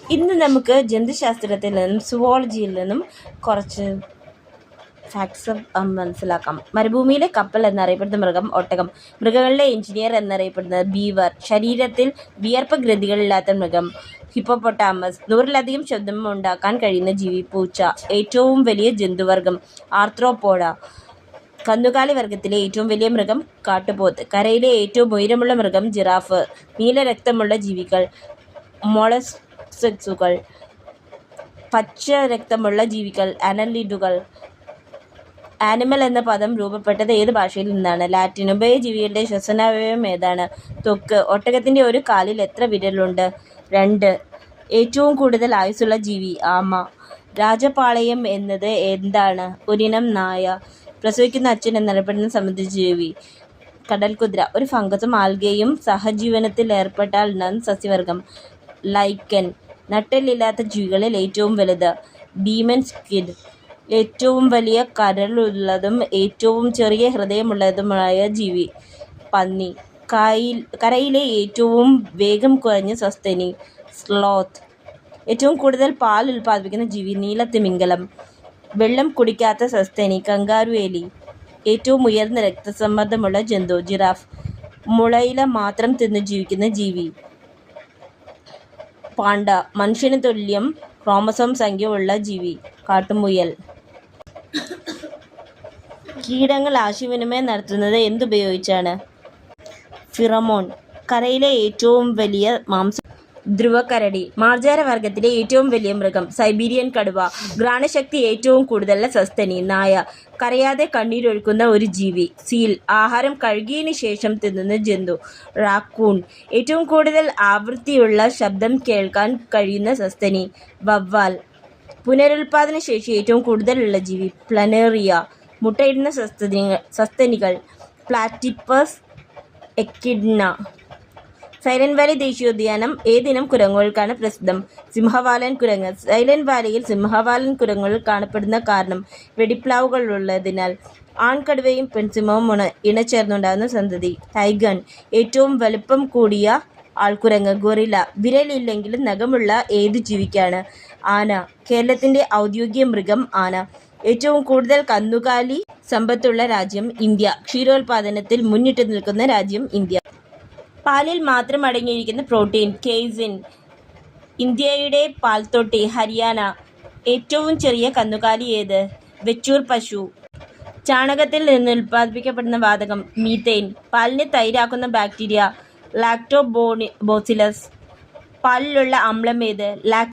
ഇന്ന് നമുക്ക് ജന്തുശാസ്ത്രത്തിൽ നിന്നും സുവോളജിയിൽ നിന്നും കുറച്ച് ഫാക്ട്സ് മനസ്സിലാക്കാം. മരുഭൂമിയിലെ കപ്പൽ എന്നറിയപ്പെടുന്ന മൃഗം ഒട്ടകം. മൃഗങ്ങളിലെ എഞ്ചിനീയർ എന്നറിയപ്പെടുന്നത് ബീവർ. ശരീരത്തിൽ വിയർപ്പ് ഗ്രന്ഥികളില്ലാത്ത മൃഗം ഹിപ്പോപ്പൊട്ടാമസ്. 100-ലധികം ശബ്ദം ഉണ്ടാക്കാൻ കഴിയുന്ന ജീവി പൂച്ച. ഏറ്റവും വലിയ ജന്തുവർഗം ആർത്രോപോഡ. കന്നുകാലി വർഗത്തിലെ ഏറ്റവും വലിയ മൃഗം കാട്ടുപോത്ത്. കരയിലെ ഏറ്റവും ഉയരമുള്ള മൃഗം ജിറാഫ്. നീലരക്തമുള്ള ജീവികൾ മൊളസ്കുകൾ. പച്ച രക്തമുള്ള ജീവികൾ അനലിഡുകൾ. ആനിമൽ എന്ന പദം രൂപപ്പെട്ടത് ഏത് ഭാഷയിൽ നിന്നാണ്? ലാറ്റിൻ. ഉഭയജീവികളുടെ ശ്വസനാവയവം ഏതാണ്? ത്വക്ക്. ഒട്ടകത്തിന്റെ ഒരു കാലിൽ എത്ര വിരലുണ്ട്? 2. ഏറ്റവും കൂടുതൽ ആയുസ്സുള്ള ജീവി ആമ. രാജപാളയം എന്നത് എന്താണ്? ഒരിനം നായ. പ്രസവിക്കുന്ന അച്ഛൻ എന്നറിയപ്പെടുന്ന സമുദ്രജീവി കടൽക്കുതിര. ഒരു ഫംഗസും ആൽഗയും സഹജീവനത്തിൽ ഏർപ്പെട്ടാൽ സസ്യവർഗം ലൈക്കൻ. നട്ടെല്ലില്ലാത്ത ജീവികളിൽ ഏറ്റവും വലുത് ഡീമൻ സ്ക്വിഡ്. ഏറ്റവും വലിയ കരളുള്ളതും ഏറ്റവും ചെറിയ ഹൃദയമുള്ളതുമായ ജീവി പന്നി. കരയിലെ ഏറ്റവും വേഗം കുറഞ്ഞ സസ്തനി സ്ലോത്ത്. ഏറ്റവും കൂടുതൽ പാൽ ഉൽപ്പാദിപ്പിക്കുന്ന ജീവി നീലത്തിമിംഗലം. വെള്ളം കുടിക്കാത്ത സസ്തനി കങ്കാരു എലി. ഏറ്റവും ഉയർന്ന രക്തസമ്മർദ്ദമുള്ള ജന്തു ജിറാഫ്. മുളയില മാത്രം തിന്ന് ജീവിക്കുന്ന ജീവി പാണ്ട. മനുഷ്യന് തുല്യം ക്രോമസോം സംഖ്യ ഉള്ള ജീവി കാട്ടുമുയൽ. കീടങ്ങൾ ആശയവിനിമയം നടത്തുന്നത് എന്തുപയോഗിച്ചാണ്? ഫിറമോൺ. കരയിലെ ഏറ്റവും വലിയ മാംസം ധ്രുവക്കരടി. മാർജാര വർഗത്തിലെ ഏറ്റവും വലിയ മൃഗം സൈബീരിയൻ കടുവ. ഘ്രാണശക്തി ഏറ്റവും കൂടുതലുള്ള സസ്തനി നായ. കരയാതെ കണ്ണീരൊഴുക്കുന്ന ഒരു ജീവി സീൽ. ആഹാരം കഴുകിയതിനു ശേഷം തിന്നുന്ന ജന്തു റാക്കൂൺ. ഏറ്റവും കൂടുതൽ ആവൃത്തിയുള്ള ശബ്ദം കേൾക്കാൻ കഴിയുന്ന സസ്തനി വവ്വാൽ. പുനരുൽപാദന ശേഷി ഏറ്റവും കൂടുതലുള്ള ജീവി പ്ലനേറിയ. മുട്ടയിടുന്ന സസ്തനികൾ പ്ലാറ്റിപ്പസ് എക്കിഡ്ന. സൈലന്റ് വാലി ദേശീയോദ്യാനം ഏതിനം കുരങ്ങുകൾക്കാണ് പ്രസിദ്ധം? സിംഹവാലൻ കുരങ്ങ്. സൈലന്റ് വാലിയിൽ സിംഹവാലൻ കുരങ്ങുകൾ കാണപ്പെടുന്ന കാരണം വെടിപ്ലാവുകളുള്ളതിനാൽ. ആൺകടുവയും പെൺസിംഹവും ഇണചേർന്നുണ്ടാകുന്ന സന്തതി ടൈഗൺ. ഏറ്റവും വലുപ്പം കൂടിയ ആൾക്കുരങ്ങ് ഗൊറില്ല. വിരലില്ലെങ്കിലും നഖമുള്ള ഏതു ജീവിക്കാണ്? ആന. കേരളത്തിന്റെ ഔദ്യോഗിക മൃഗം ആന. ഏറ്റവും കൂടുതൽ കന്നുകാലി സമ്പത്തുള്ള രാജ്യം ഇന്ത്യ. ക്ഷീരോത്പാദനത്തിൽ മുന്നിട്ട് നിൽക്കുന്ന രാജ്യം ഇന്ത്യ. പാലിൽ മാത്രം അടങ്ങിയിരിക്കുന്ന പ്രോട്ടീൻ കേസിൻ. ഇന്ത്യയുടെ പാൽത്തൊട്ടി ഹരിയാന. ഏറ്റവും ചെറിയ കന്നുകാലി ഏത്? വെച്ചൂർ പശു. ചാണകത്തിൽ നിന്ന് ഉൽപ്പാദിപ്പിക്കപ്പെടുന്ന വാതകം മീഥെയ്ൻ. പാലിനെ തൈരാക്കുന്ന ബാക്ടീരിയ ലാക്ടോബോസിലസ്. പാലിലുള്ള അമ്ലം ഏത്?